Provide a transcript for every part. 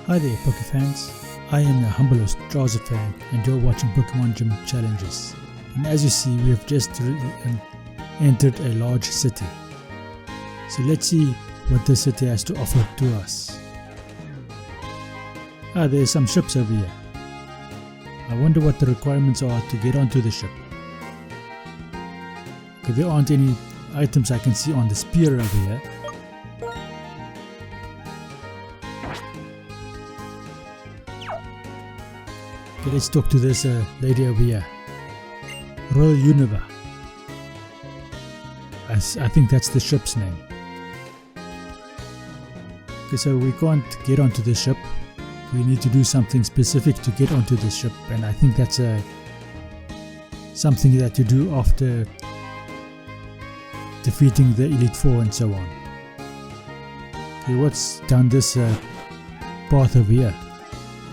Hi there Poke fans, I am your humblest Drowser fan and you're watching Pokemon Gym Challenges. And as you see, we have just entered a large city. So let's see what this city has to offer to us. There's some ships over here. I wonder what the requirements are to get onto the ship. Okay, there aren't any items I can see on the spear over here. Okay, let's talk to this lady over here. Royal Unova. I think that's the ship's name. Okay, so we can't get onto the ship. We need to do something specific to get onto the ship, and I think that's something that you do after defeating the Elite Four and so on. Okay, what's down this path over here?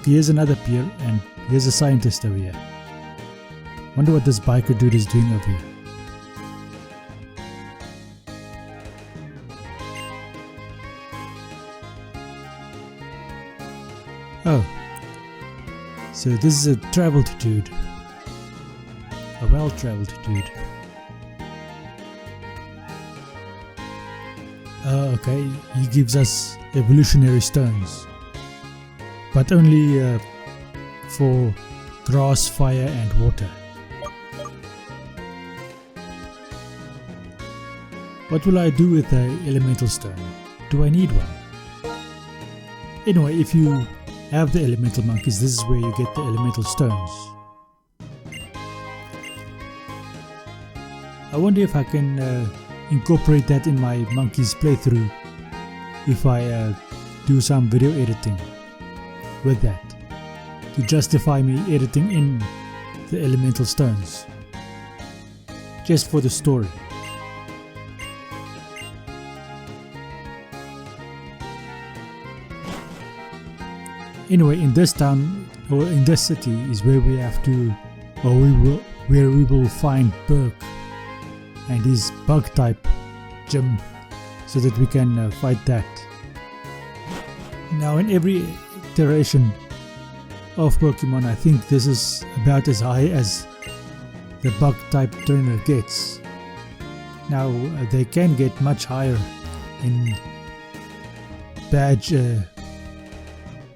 Okay, here's another pier, and here's a scientist over here. Wonder what this biker dude is doing over here. Oh, so this is a traveled dude, a well-traveled dude. Okay, he gives us evolutionary stones, but only for grass, fire and water. What will I do with the elemental stone? Do I need one? Anyway, if you have the elemental monkeys, this is where you get the elemental stones. I wonder if I can incorporate that in my monkeys playthrough if I do some video editing with that, to justify me editing in the elemental stones just for the story. Anyway, in this town or in this city is where we have to, or where we will find Burke and his bug type gym, so that we can fight that. Now, in every iteration of Pokemon, I think this is about as high as the bug type trainer gets. Now, they can get much higher in badge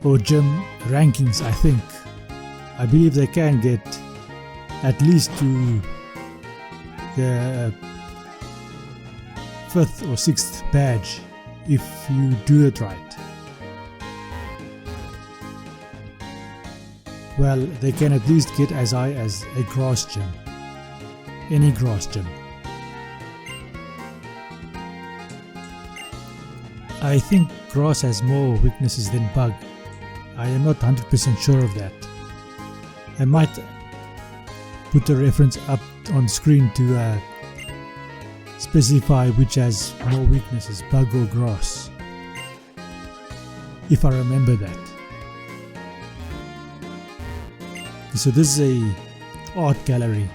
or gym rankings. I believe they can get at least to the 5th or 6th badge if you do it right. Well, they can at least get as high as a grass gym, any grass gym. I think grass has more weaknesses than bug. I am not 100% sure of that. I might put a reference up on screen to specify which has more weaknesses, bug or grass, if I remember that. So this is a art gallery.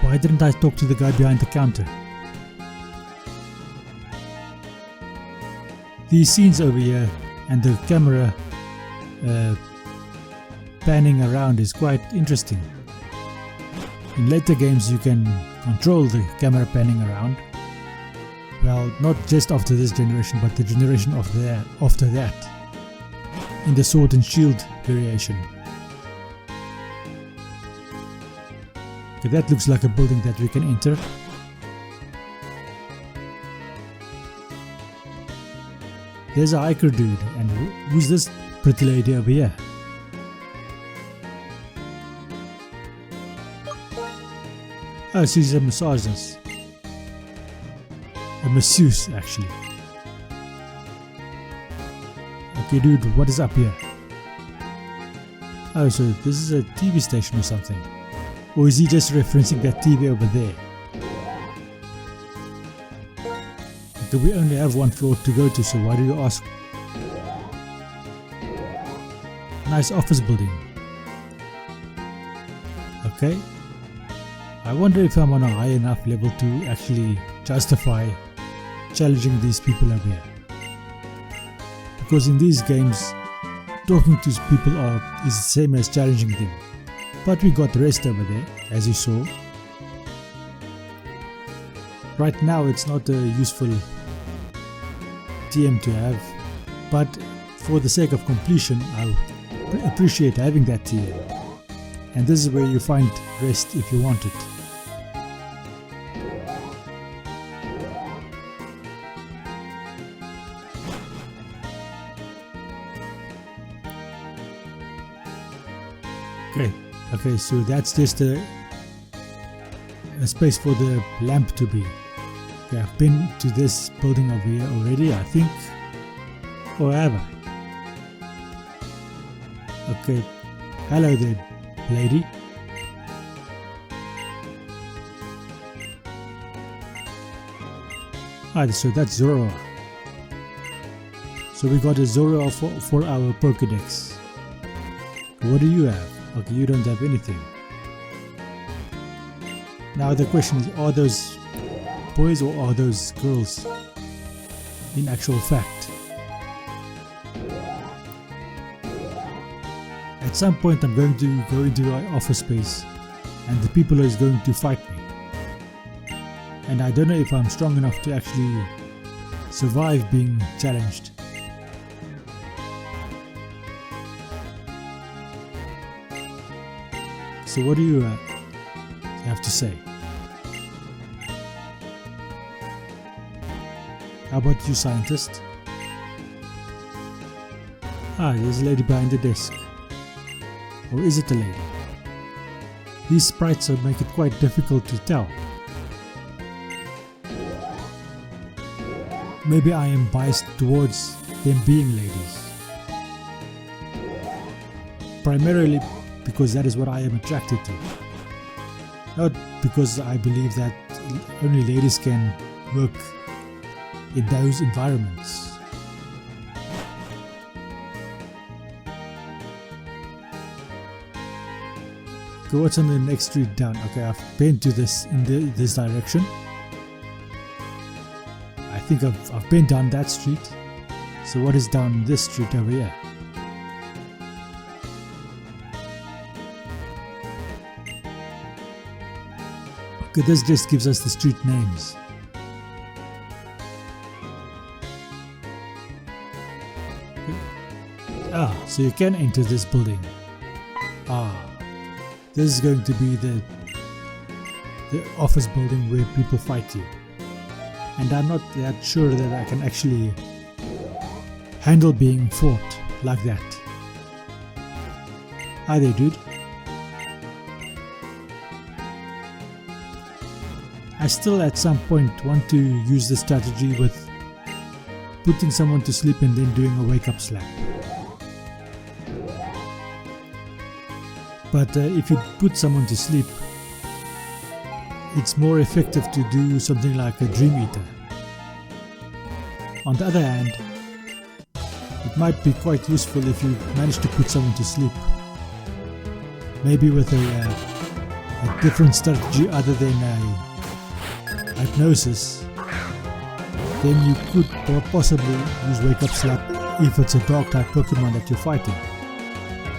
Why didn't I talk to the guy behind the counter? These scenes over here and the camera panning around is quite interesting. In later games you can control the camera panning around. Well, not just after this generation, but the generation after that, in the Sword and Shield variation. Okay, that looks like a building that we can enter. There's a hiker dude, and who's this pretty lady over here? Oh, she's a misogynist. A masseuse, actually. Okay, dude, what is up here? Oh, so this is a TV station or something. Or is he just referencing that TV over there? Okay, we only have one floor to go to, so why do you ask? Nice office building. Okay. I wonder if I'm on a high enough level to actually justify challenging these people over here. Because in these games, talking to people is the same as challenging them. But we got rest over there, as you saw. Right now it's not a useful TM to have, but for the sake of completion, I appreciate having that TM. And this is where you find rest if you want it. Okay, so that's just a space for the lamp to be. Okay, I've been to this building over here already, I think. Or have I? Okay, hello there, lady. So that's Zoro. So we got a Zoro for our Pokédex. What do you have? Okay, you don't have anything. Now the question is, are those boys or are those girls in actual fact? At some point I'm going to go into our office space and the people is going to fight me. And I don't know if I'm strong enough to actually survive being challenged. So what do you have to say? How about you, scientist? There's a lady behind the desk. Or is it a lady? These sprites make it quite difficult to tell. Maybe I am biased towards them being ladies. Primarily because that is what I am attracted to. Not because I believe that only ladies can work in those environments. Okay, what's on the next street down? Okay, I've been to this in this direction. I think I've been down that street. So what is down this street over here? Okay, this just gives us the street names. Okay. So you can enter this building. This is going to be the office building where people fight you. And I'm not that sure that I can actually handle being fought like that. Hi there, dude. I still at some point want to use the strategy with putting someone to sleep and then doing a wake-up slap. But if you put someone to sleep, it's more effective to do something like a Dream Eater. On the other hand, it might be quite useful if you manage to put someone to sleep. Maybe with a different strategy other than hypnosis. Then you could possibly use Wake Up Slap if it's a Dark type Pokemon that you're fighting.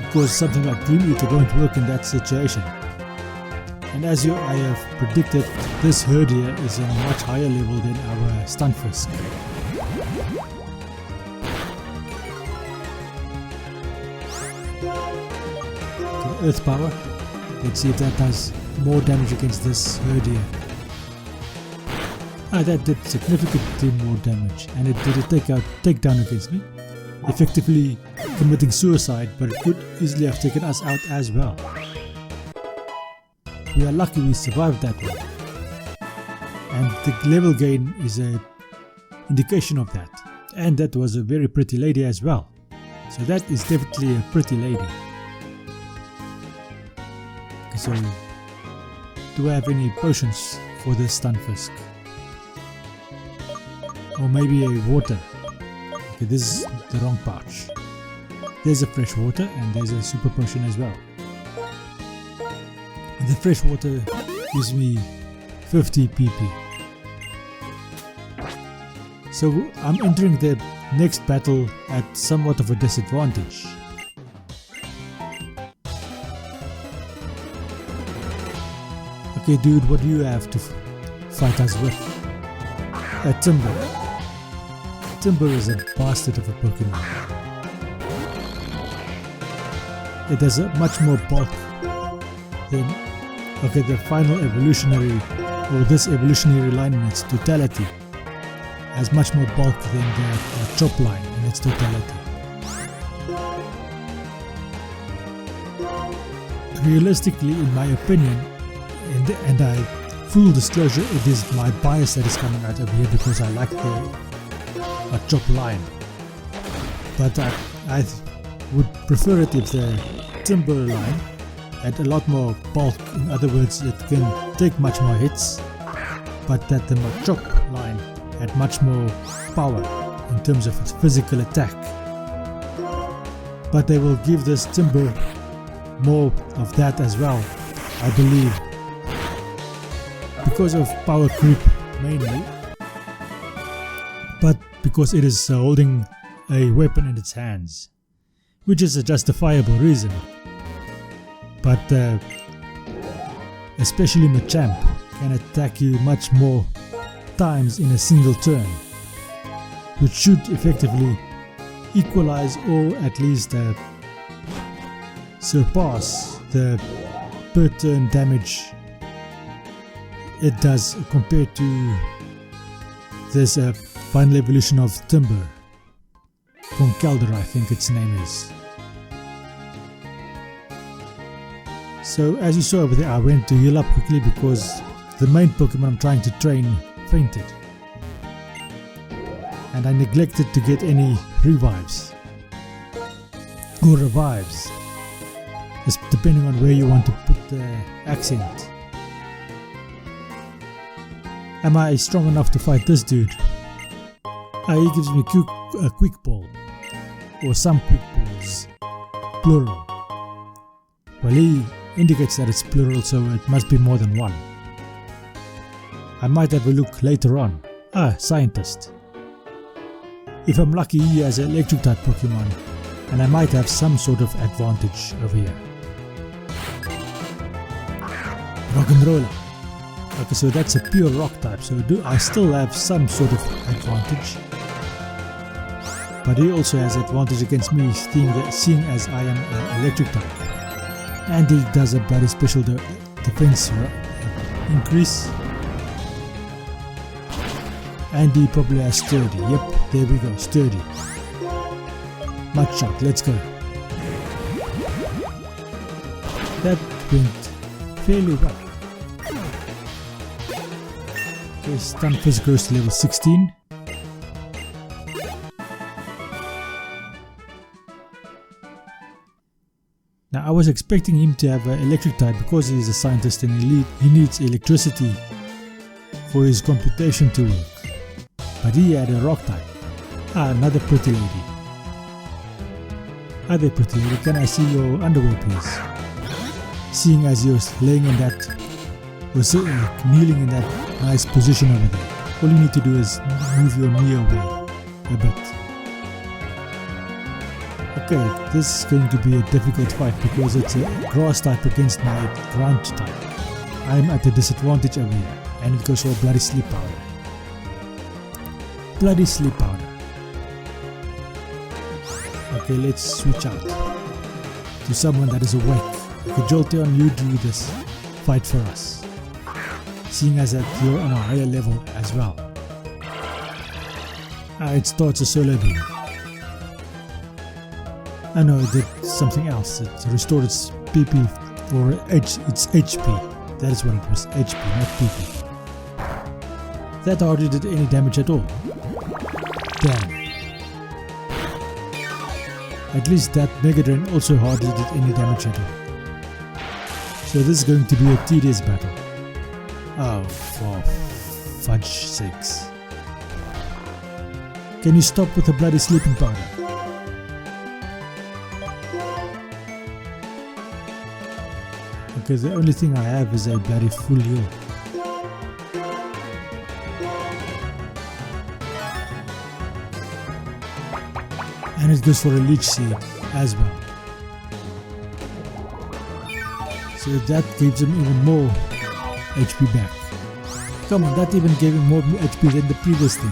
Because something like Dream Eater won't work in that situation. And as I have predicted, this herd here is on a much higher level than our Stunfisk. Okay, Earth Power. Let's see if that does more damage against this herd here. That did significantly more damage, and it did a takedown against me, effectively committing suicide, but it could easily have taken us out as well. We are lucky we survived that one, and the level gain is an indication of that. And that was a very pretty lady as well, so that is definitely a pretty lady. Okay, so do I have any potions for this Stunfisk? Or maybe a water. Okay, this is the wrong pouch. There's a fresh water and there's a super potion as well. The fresh water gives me 50 PP. So I'm entering the next battle at somewhat of a disadvantage. Okay dude, what do you have to fight us with? A Timber. Timber is a bastard of a Pokemon. It has a much more bulk than, okay, the final evolutionary, or this evolutionary line in its totality has much more bulk than the chop line in its totality. Realistically, in my opinion, and I full disclosure, it is my bias that is coming out over here because I like the chop line. But I would prefer it if the Timber line had a lot more bulk. In other words, it can take much more hits, but that the chop line had much more power in terms of its physical attack. But they will give this Timber more of that as well, I believe, because of power creep mainly, but because it is holding a weapon in its hands, which is a justifiable reason. But especially Machamp can attack you much more times in a single turn, which should effectively equalize or at least surpass the per turn damage it does compared to this final evolution of Timber. Conkeldurr, I think its name is. So as you saw over there, I went to heal up quickly because the main Pokemon I'm trying to train fainted. And I neglected to get any revives. Or revives. It's depending on where you want to put the accent. Am I strong enough to fight this dude? He gives me a quick ball. Or some quick balls. Plural. Well, he indicates that it's plural, so it must be more than one. I might have a look later on. Scientist. If I'm lucky, he has an electric type Pokemon, and I might have some sort of advantage over here. Rock'n'Roller. Okay, so that's a pure rock type, so I still have some sort of advantage. But he also has advantage against me, seeing as I am an electric type. And he does a bloody special defense increase. And he probably has Sturdy. Yep, there we go, Sturdy. Mud Shot, let's go. That went fairly well. Okay, stun first goes to level 16. Now I was expecting him to have an electric type because he is a scientist and elite. He needs electricity for his computation to work. But he had a rock type. Another pretty lady. Hi there pretty lady, can I see your underwear please? Seeing as you're laying in that, or kneeling in that nice position over there. All you need to do is move your knee away a bit. Okay, this is going to be a difficult fight because it's a grass type against my ground type. I'm at a disadvantage over here, and it goes for bloody sleep powder. Bloody sleep powder. Okay, let's switch out to someone that is awake. Okay, Jolteon, you do this fight for us, seeing as that you're on a higher level as well. It starts a solo beam. I know it did something else. It restored its PP or its HP. That is what it was, HP, not PP. That hardly did any damage at all. Damn. At least that Mega Drain also hardly did any damage at all. So this is going to be a tedious battle. Oh, for fudge sakes. Can you stop with the bloody sleeping powder? Okay, the only thing I have is a bloody full heal. And it goes for a leech seed as well. So that gives him even more HP back. Come on, that even gave him more HP than the previous thing.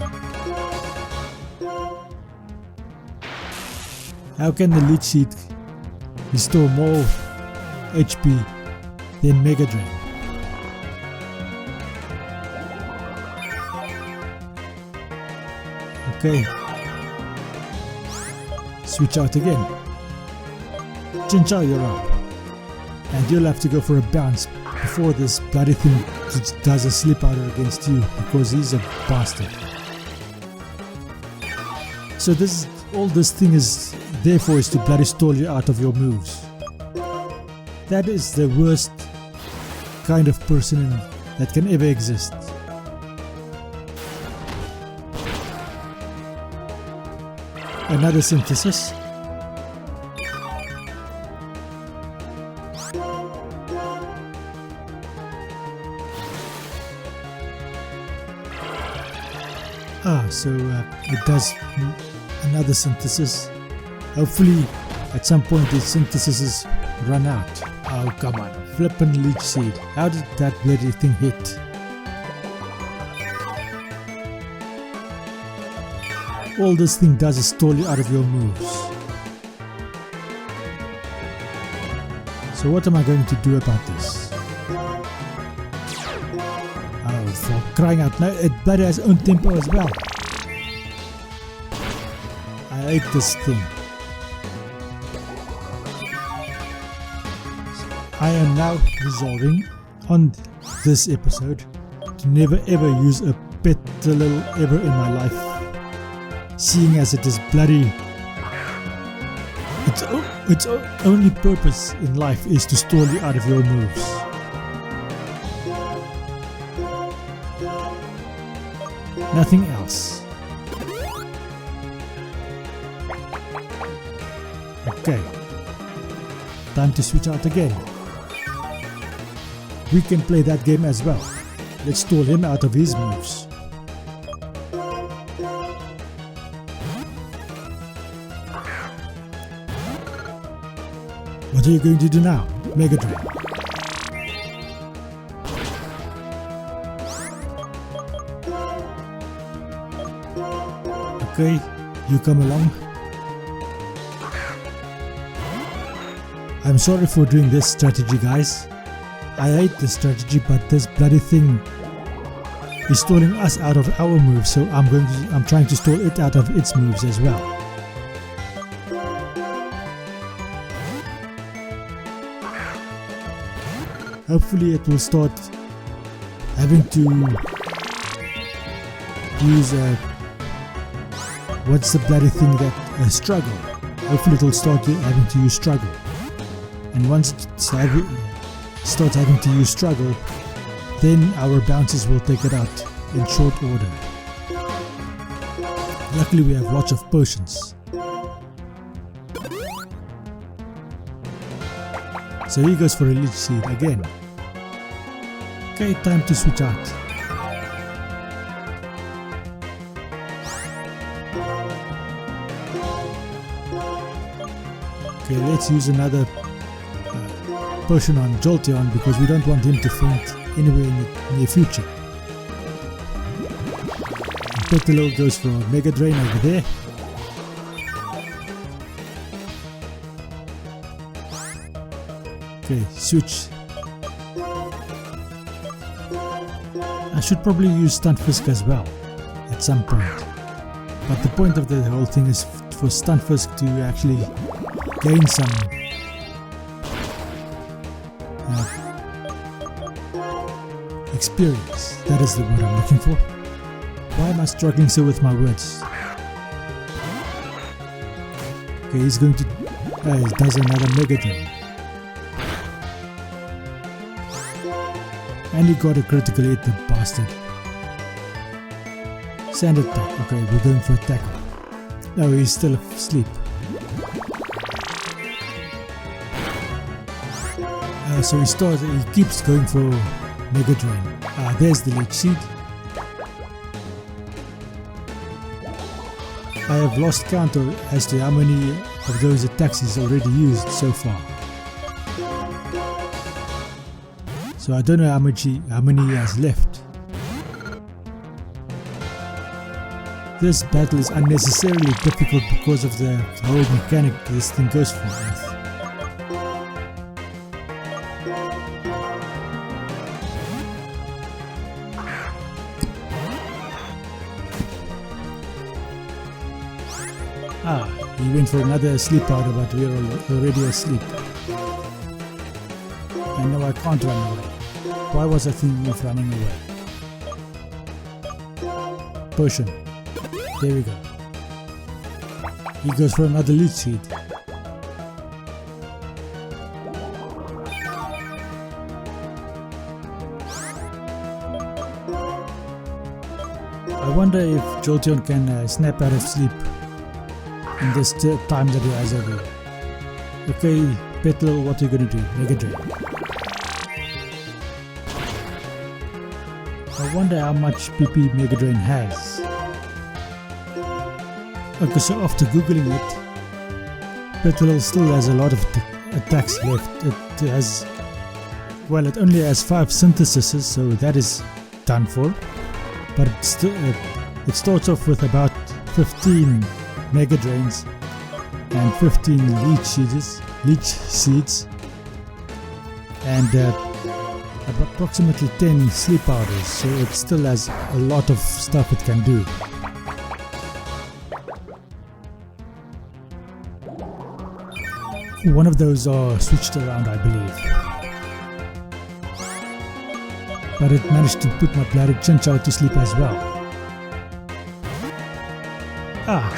How can the leech seed restore more HP than Mega Drain? Okay. Switch out again. Chinchou, you're up. And you'll have to go for a bounce before this bloody thing does a slip out against you, because he's a bastard. So all this thing is there for is to bloody stall you out of your moves. That is the worst kind of person that can ever exist. Another synthesis. So it does another synthesis. Hopefully at some point these synthesises run out. Oh come on, flippin' leech seed. How did that bloody thing hit? All this thing does is stall you out of your moves. So what am I going to do about this? Oh, for crying out loud, it bloody has own tempo as well. I hate this thing. I am now resolving on this episode to never ever use a petalil ever in my life, seeing as it is bloody. Its only purpose in life is to stall you out of your moves. Nothing else. Okay, time to switch out again. We can play that game as well. Let's stall him out of his moves. What are you going to do now, Mega Drain? Okay, you come along. I'm sorry for doing this strategy, guys. I hate this strategy, but this bloody thing is stalling us out of our moves, so I'm trying to stall it out of its moves as well. Hopefully it will start having to use what's the bloody thing that struggle. Hopefully it will start having to use struggle. And once it starts having to use struggle, then our bounces will take it out in short order. Luckily we have lots of potions. So he goes for a leech seed again. Okay, time to switch out. Okay, let's use another potion on Jolteon because we don't want him to faint anywhere in the near future. Petalil goes for Mega Drain over there. Okay, switch. I should probably use Stunfisk as well at some point. But the point of the whole thing is for Stunfisk to actually gain some experience. That is the word I'm looking for. Why am I struggling so with my words? Okay, he's going to... he does another Mega Drain. And he got a critical hit, the bastard. Sand attack. Okay, we're going for a tackle. No, he's still asleep. So he keeps going for Mega Drain. There's the leech seed. I have lost count as to how many of those attacks he's already used so far. So I don't know how many he has left. This battle is unnecessarily difficult because of the whole mechanic this thing goes for. He went for another sleep powder, but we are already asleep. And now I can't run away. Why was I thinking of running away? Potion. There we go. He goes for another leech seed. I wonder if Jolteon can snap out of sleep in this time that he has over here. Okay, Petal, what are you going to do? Mega Drain. I wonder how much PP Mega Drain has. Okay, so after googling it, Petal still has a lot of attacks left. It has, well, it only has 5 syntheses, so that is done for. But it starts off with about 15 Mega Drains and 15 leech seeds, and approximately 10 sleep powders, so it still has a lot of stuff it can do. One of those are switched around, I believe, but it managed to put my bloody Chinchou to sleep as well.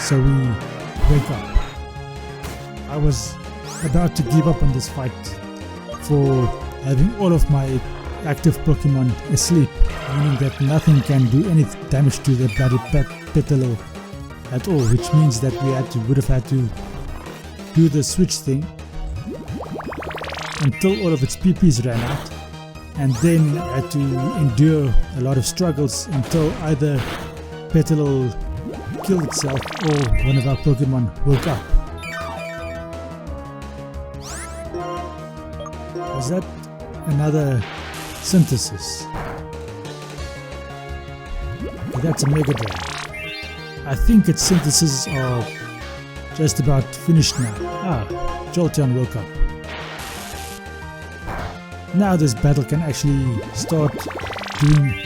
So we wake up. I was about to give up on this fight for having all of my active Pokemon asleep, meaning that nothing can do any damage to the bloody Petal at all, which means that we would have had to do the switch thing until all of its PPs ran out, and then had to endure a lot of struggles until either Petal killed itself or one of our Pokemon woke up. Was that another synthesis? Okay, that's a Mega Drain. I think its syntheses are just about finished now. Jolteon woke up. Now this battle can actually start doing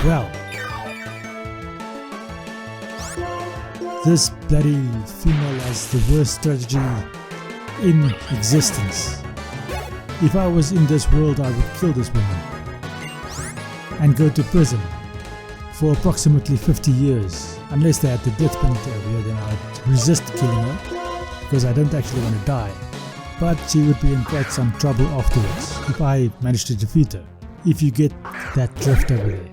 well. This bloody female has the worst strategy in existence. If I was in this world, I would kill this woman and go to prison for approximately 50 years. Unless they had the death penalty over here, then I'd resist killing her because I don't actually want to die. But she would be in quite some trouble afterwards if I managed to defeat her. If you get that drift over there.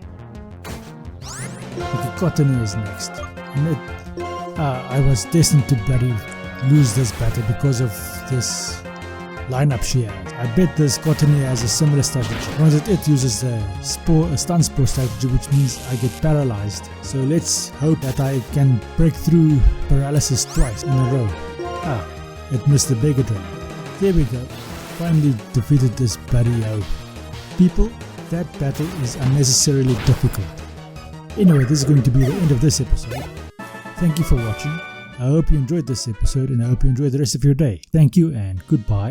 Okay, Cottony is next. I was destined to bloody lose this battle because of this lineup she has. I bet this Cottony has a similar strategy. Once it uses a stun spore strategy, which means I get paralyzed. So let's hope that I can break through paralysis twice in a row. It missed the Mega Drain. There we go. Finally defeated this bloody hoe. People, that battle is unnecessarily difficult. Anyway, this is going to be the end of this episode. Thank you for watching. I hope you enjoyed this episode and I hope you enjoy the rest of your day. Thank you and goodbye.